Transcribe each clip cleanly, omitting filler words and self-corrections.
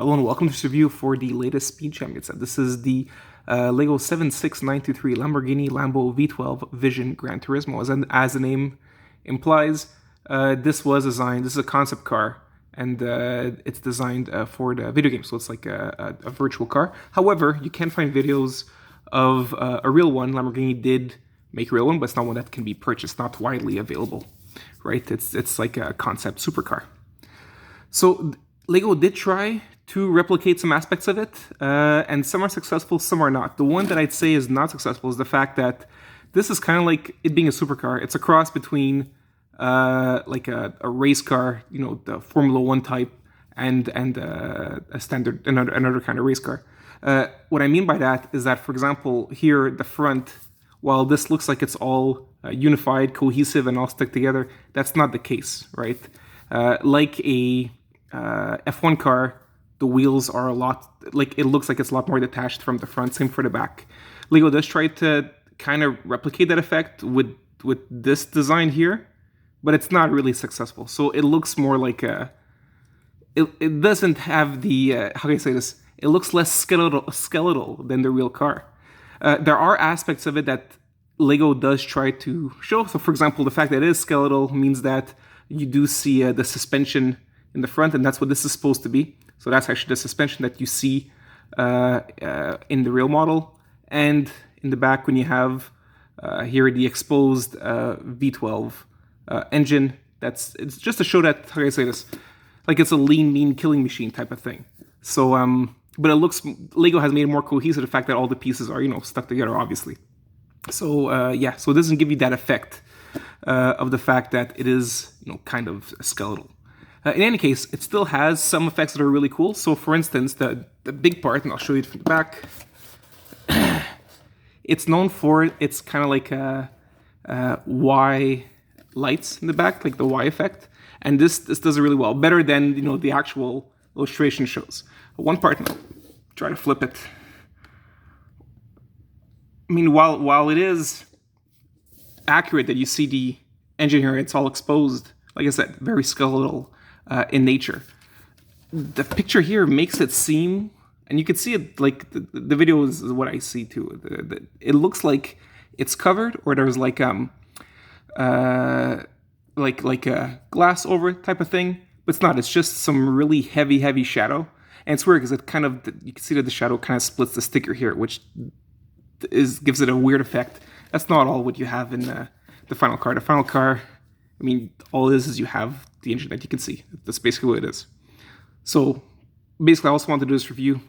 Hello and welcome to this review for the latest Speed Champion set. This is the LEGO 76923 Lamborghini Lambo V12 Vision Gran Turismo. As the name implies, this is a concept car, and it's designed for the video game, so it's like a virtual car. However, you can find videos of a real one. Lamborghini did make a real one, but it's not one that can be purchased, not widely available, right? It's like a concept supercar. So LEGO did try to replicate some aspects of it, and some are successful, some are not. The one that I'd say is not successful is the fact that this is kind of like it being a supercar. It's a cross between like a race car, you know, the Formula One type, and a standard another kind of race car. What I mean by that is that, for example, here the front, while this looks like it's all unified, cohesive, and all stuck together, that's not the case, right? Like a F1 car, the wheels are it looks like it's a lot more detached from the front. Same for the back. LEGO does try to kind of replicate that effect with this design here, but it's not really successful. So it looks more like it doesn't have the how can I say this? It looks less skeletal than the real car. There are aspects of it that LEGO does try to show. So, for example, the fact that it is skeletal means that you do see the suspension in the front, and that's what this is supposed to be. So that's actually the suspension that you see in the real model. And in the back, when you have here the exposed V12 engine, it's just to show that, how can I say this, like it's a lean, mean killing machine type of thing. So, but LEGO has made it more cohesive, the fact that all the pieces are, stuck together, obviously. So, yeah, so it doesn't give you that effect of the fact that it is, kind of skeletal. In any case, it still has some effects that are really cool. So, for instance, the big part, and I'll show you it from the back, it's known for it's kind of like Y lights in the back, like the Y effect. And this does it really well, better than the actual illustration shows. One part, and I'll try to flip it. I mean, while it is accurate that you see the engine here, it's all exposed, like I said, very skeletal in nature. The picture here makes it seem, and you can see it, like the video is what I see too. It looks like it's covered, or there's like a glass over it type of thing, but it's not. It's just some really heavy shadow, and it's weird because it kind of, you can see that the shadow kind of splits the sticker here, which gives it a weird effect. That's not all what you have in the final car. The final car, I mean, all it is you have the engine that you can see. That's basically what it is. So basically, I also want to do this review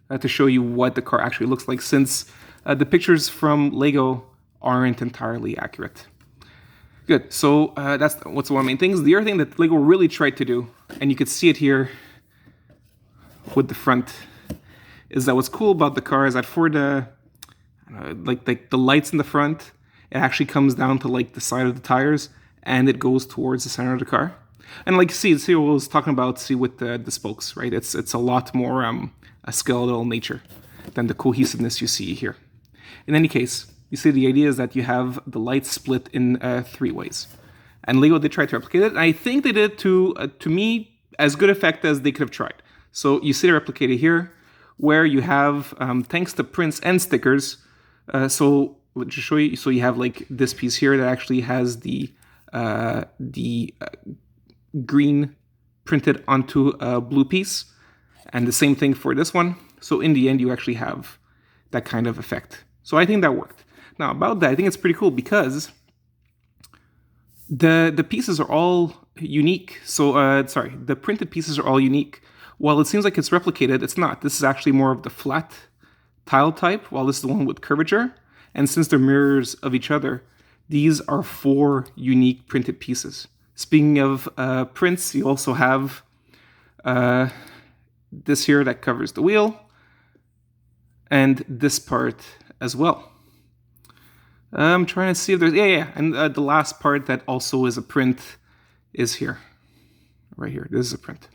to show you what the car actually looks like, since the pictures from LEGO aren't entirely accurate. Good, so that's what's one of the main things. The other thing that LEGO really tried to do, and you can see it here with the front, is that what's cool about the car is that for the like the lights in the front, it actually comes down to like the side of the tires, and it goes towards the center of the car. And like see what I was talking about, with the spokes, right? It's a lot more a skeletal nature than the cohesiveness you see here. In any case, you see the idea is that you have the lights split in 3 ways. And LEGO did try to replicate it. And I think they did to me, as good effect as they could have tried. So you see it replicated here, where you have, thanks to prints and stickers, so let me just show you. So you have like this piece here that actually has the green printed onto a blue piece, and the same thing for this one. So in the end, you actually have that kind of effect. So I think that worked. Now about that, I think it's pretty cool because the pieces are all unique. So the printed pieces are all unique. While it seems like it's replicated, it's not. This is actually more of the flat tile type, while this is the one with curvature. And since they're mirrors of each other, these are 4 unique printed pieces. Speaking of prints, you also have this here that covers the wheel, and this part as well. I'm trying to see if there's, and the last part that also is a print is here, right here. This is a print.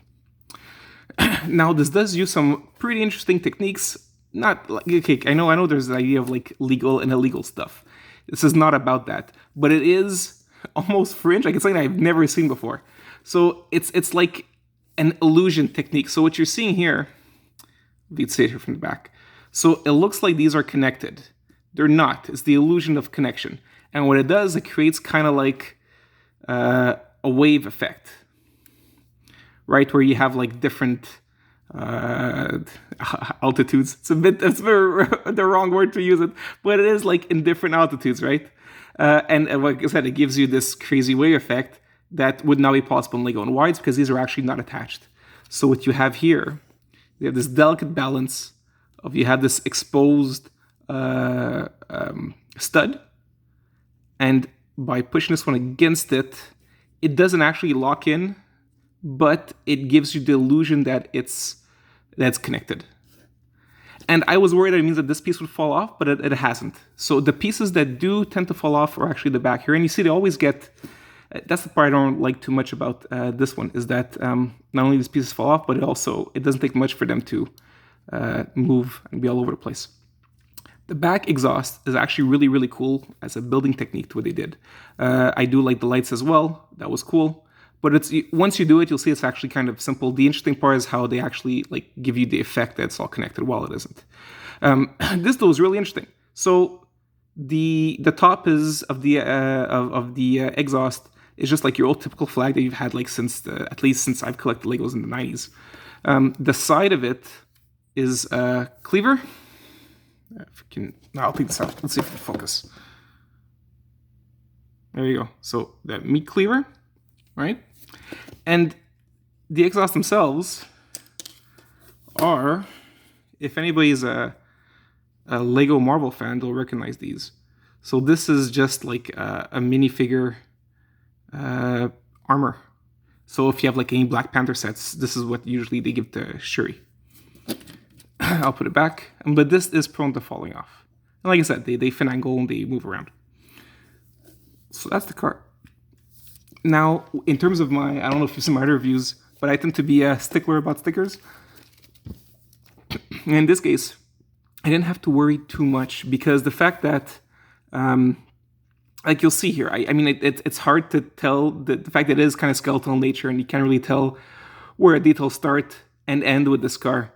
Now, this does use some pretty interesting techniques. Not like, okay, I know there's the idea of like legal and illegal stuff. This is not about that, but it is almost fringe. Like, it's something I've never seen before. So it's like an illusion technique. So what you're seeing here you'd see it here from the back. So it looks like these are connected. They're not. It's the illusion of connection. And what it does, it creates kind of like a wave effect, right? Where you have like different altitudes. It's the wrong word to use it, but it is like in different altitudes, right? And like I said, it gives you this crazy wave effect that would not be possible in Lego and wides because these are actually not attached. So what you have here, you have this delicate balance of you have this exposed stud, and by pushing this one against it, it doesn't actually lock in, but it gives you the illusion that that's connected. And I was worried that it means that this piece would fall off, but it hasn't. So the pieces that do tend to fall off are actually the back here. And you see they always get, that's the part I don't like too much about this one, is that not only these pieces fall off, but it doesn't take much for them to move and be all over the place. The back exhaust is actually really, really cool as a building technique to what they did. I do like the lights as well. That was cool. But once you do it, you'll see it's actually kind of simple. The interesting part is how they actually like give you the effect that it's all connected while it isn't. This though is really interesting. So the top is of the exhaust is just like your old typical flag that you've had like at least since I've collected Legos in the 90s. The side of it is cleaver. I'll take this out. Let's see if it can focus. There you go. So the meat cleaver, right? And the exhausts themselves are, if anybody's a Lego Marvel fan, they'll recognize these. So this is just like a minifigure armor. So if you have like any Black Panther sets, this is what usually they give to Shuri. I'll put it back, but this is prone to falling off. And like I said, they finagle and they move around. So that's the car. Now, in terms of I don't know if you've seen my other reviews, but I tend to be a stickler about stickers. In this case, I didn't have to worry too much because the fact that, like you'll see here, I mean, it's hard to tell the fact that it is kind of skeletal in nature and you can't really tell where details start and end with this car.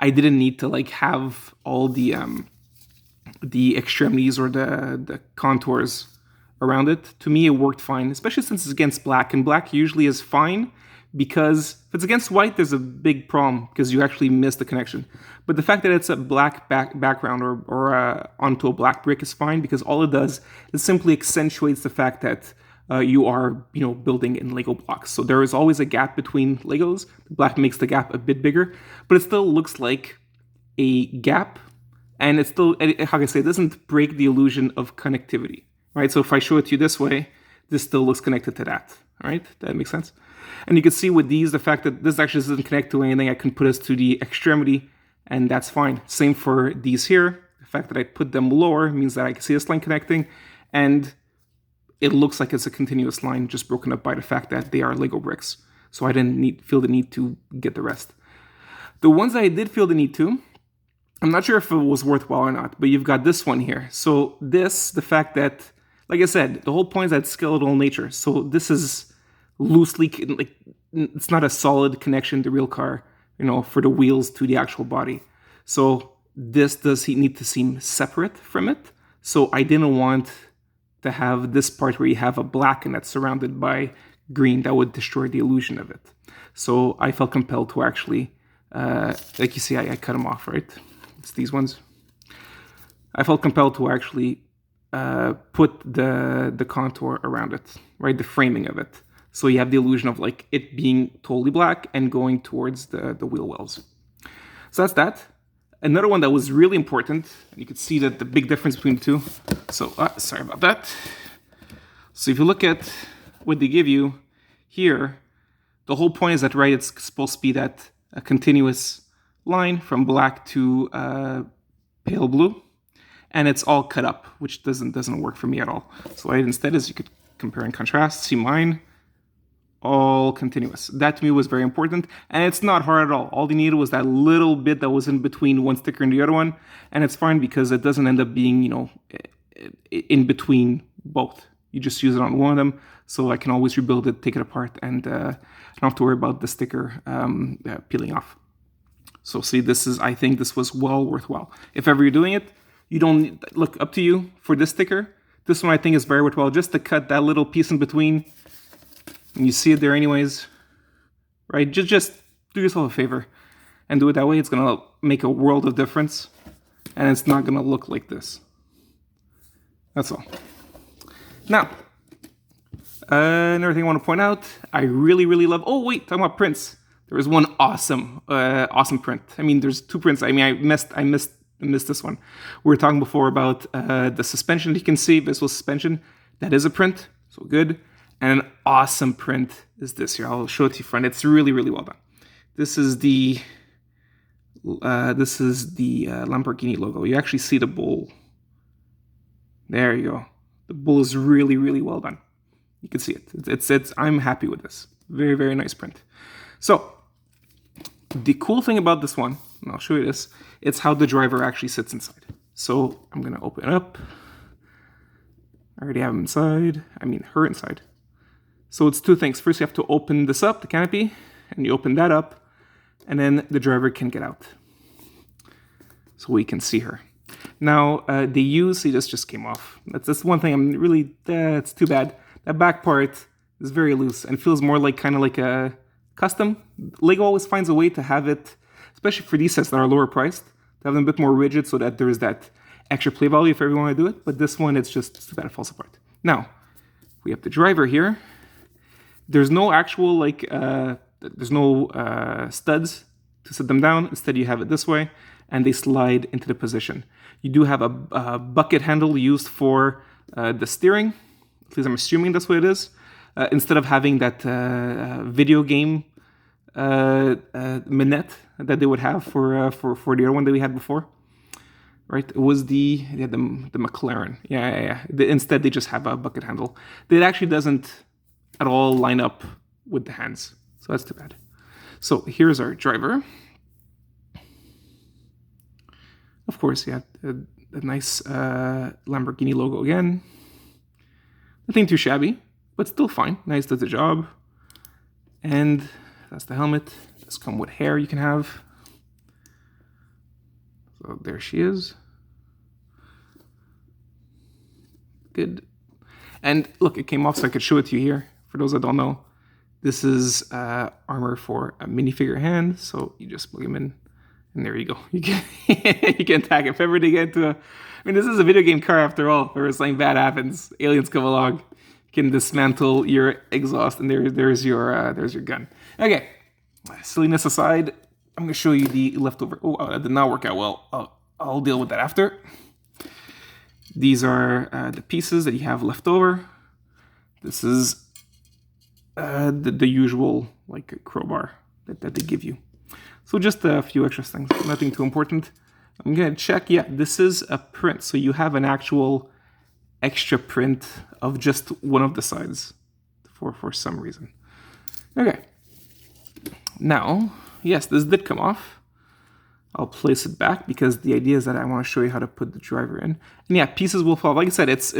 I didn't need to like have all the extremities or the contours around it. To me, it worked fine, especially since it's against black. And black usually is fine because if it's against white, there's a big problem because you actually miss the connection. But the fact that it's a black background or onto a black brick is fine because all it does is simply accentuates the fact that you are, building in Lego blocks. So there is always a gap between Legos. The black makes the gap a bit bigger, but it still looks like a gap. And it still, how can I say, it doesn't break the illusion of connectivity, right? So if I show it to you this way, this still looks connected to that, right? That makes sense. And you can see with these, the fact that this actually doesn't connect to anything, I can put this to the extremity, and that's fine. Same for these here. The fact that I put them lower means that I can see this line connecting, and it looks like it's a continuous line just broken up by the fact that they are Lego bricks. So I didn't feel the need to get the rest. The ones that I did feel the need to, I'm not sure if it was worthwhile or not, but you've got this one here. So this, the fact that, like I said, the whole point is that it's skeletal nature. So this is loosely, like, it's not a solid connection to the real car, for the wheels to the actual body. So this does need to seem separate from it. So I didn't want to have this part where you have a black and that's surrounded by green. That would destroy the illusion of it. So I felt compelled to actually, like you see, I cut them off, right? It's these ones. I felt compelled to actually put the contour around it, right? The framing of it. So you have the illusion of like it being totally black and going towards the wheel wells. So that's that. Another one that was really important, and you could see that the big difference between the two. So, sorry about that. So if you look at what they give you here, the whole point is that, right, it's supposed to be that a continuous line from black to pale blue, and it's all cut up, which doesn't work for me at all. So what I did instead is you could compare and contrast. See mine, all continuous. That to me was very important, and it's not hard at all. All you needed was that little bit that was in between one sticker and the other one, and it's fine because it doesn't end up being, in between both. You just use it on one of them, so I can always rebuild it, take it apart, and I don't have to worry about the sticker peeling off. So see, I think this was well worthwhile. If ever you're doing it, you don't need, look, up to you for this sticker. This one I think is very worthwhile, just to cut that little piece in between. And you see it there anyways, right? Just do yourself a favor and do it that way. It's gonna make a world of difference, and it's not gonna look like this. That's all. Now, another thing I want to point out, I really love, oh wait, talking about prints. There was one awesome print. I mean, there's two prints. I mean, I missed this one. We were talking before about the suspension. You can see visible suspension. That is a print, so good. And an awesome print is this here. I'll show it to you, friend. It's really well done. This is the Lamborghini logo. You actually see the bull. There you go. The bull is really well done. You can see it. It's I'm happy with this. Very nice print. So the cool thing about this one, and I'll show you this, it's how the driver actually sits inside. So I'm gonna open it up. I already have him inside. I mean her inside. So it's two things. First you have to open this up, the canopy, and you open that up, and then the driver can get out. So we can see her. Now see, this just came off. That's one thing I'm really, it's too bad. That back part is very loose and feels more like kind of like a custom. Lego always finds a way to have it, especially for these sets that are lower priced, to have them a bit more rigid so that there's that extra play value if everyone want to do it. But this one, it's too bad it falls apart. Now, we have the driver here. There's no actual studs to set them down. Instead, you have it this way, and they slide into the position. You do have a bucket handle used for the steering. At least I'm assuming that's what it is. Instead of having that video game manette that they would have for the other one that we had before, right? It was the McLaren. Yeah. Instead, they just have a bucket handle. It actually doesn't at all line up with the hands, so that's too bad. So here's our driver. Of course, yeah, a nice Lamborghini logo again. Nothing too shabby, but still fine. Nice, does the job. And that's the helmet. Does come with hair you can have. So there she is. Good. And look, it came off so I could show it to you here. For those that don't know, this is armor for a minifigure hand. So you just plug him in, and there you go. You can you can attack if ever they get into a. I mean, this is a video game car after all. If something bad happens, aliens come along, you can dismantle your exhaust, and there's your gun. Okay, silliness aside, I'm gonna show you the leftover. Oh, that did not work out well. I'll deal with that after. These are the pieces that you have left over. This is the usual like crowbar that they give you. So just a few extra things, nothing too important. I'm gonna check, yeah, this is a print. So you have an actual extra print of just one of the sides for some reason. Okay, now, yes, this did come off. I'll place it back because the idea is that I want to show you how to put the driver in. And yeah, pieces will fall. Like I said, it's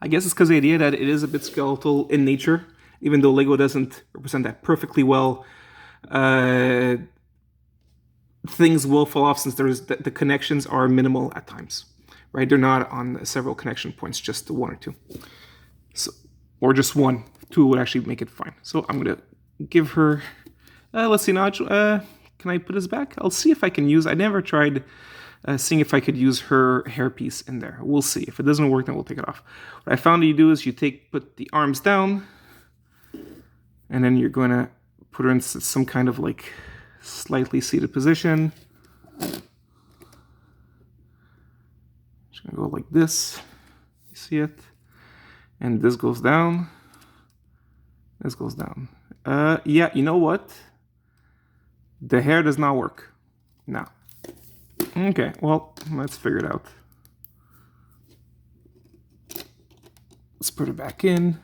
I guess it's because the idea that it is a bit skeletal in nature, even though Lego doesn't represent that perfectly well. Things will fall off since the connections are minimal at times, right? They're not on several connection points, just one or two. So, or just one. Two would actually make it fine. So I'm gonna give her, let's see now, can I put this back? I'll see if I can use, I never tried seeing if I could use her hairpiece in there. We'll see. If it doesn't work, then we'll take it off. What I found you do is you put the arms down, and then you're gonna put her in some kind of like slightly seated position. Just gonna go like this. You see it? And this goes down. This goes down. Yeah, you know what? The hair does not work. No. Okay, well, let's figure it out. Let's put it back in.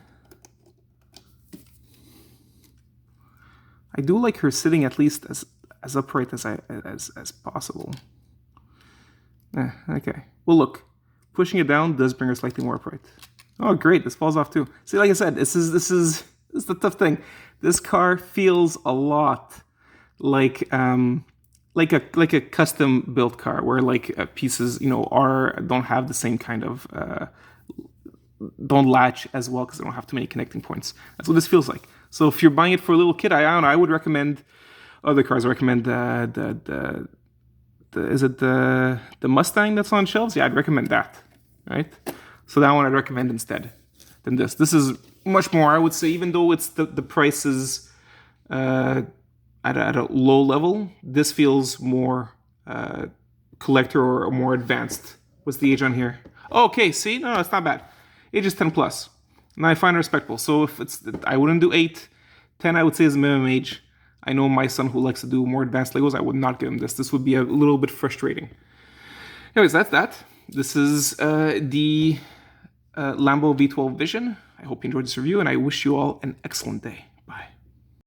I do like her sitting at least as upright as possible. Okay. Well, look, pushing it down does bring her slightly more upright. Oh, great! This falls off too. See, like I said, this is the tough thing. This car feels a lot like like a custom built car where like pieces don't have the same kind of don't latch as well because they don't have too many connecting points. That's what this feels like. So if you're buying it for a little kid, I don't know. I would recommend other cars. I recommend is it the Mustang that's on shelves? Yeah, I'd recommend that. Right. So that one I'd recommend instead than this. This is much more, I would say, even though it's the price is at a low level, this feels more collector or more advanced. What's the age on here? Oh, okay, see? No, it's not bad. Age is 10 plus. And I find it respectable. So if I wouldn't do 8. 10 I would say is the minimum age. I know my son who likes to do more advanced Legos, I would not give him this. This would be a little bit frustrating. Anyways, that's that. This is the Lambo V12 Vision. I hope you enjoyed this review, and I wish you all an excellent day.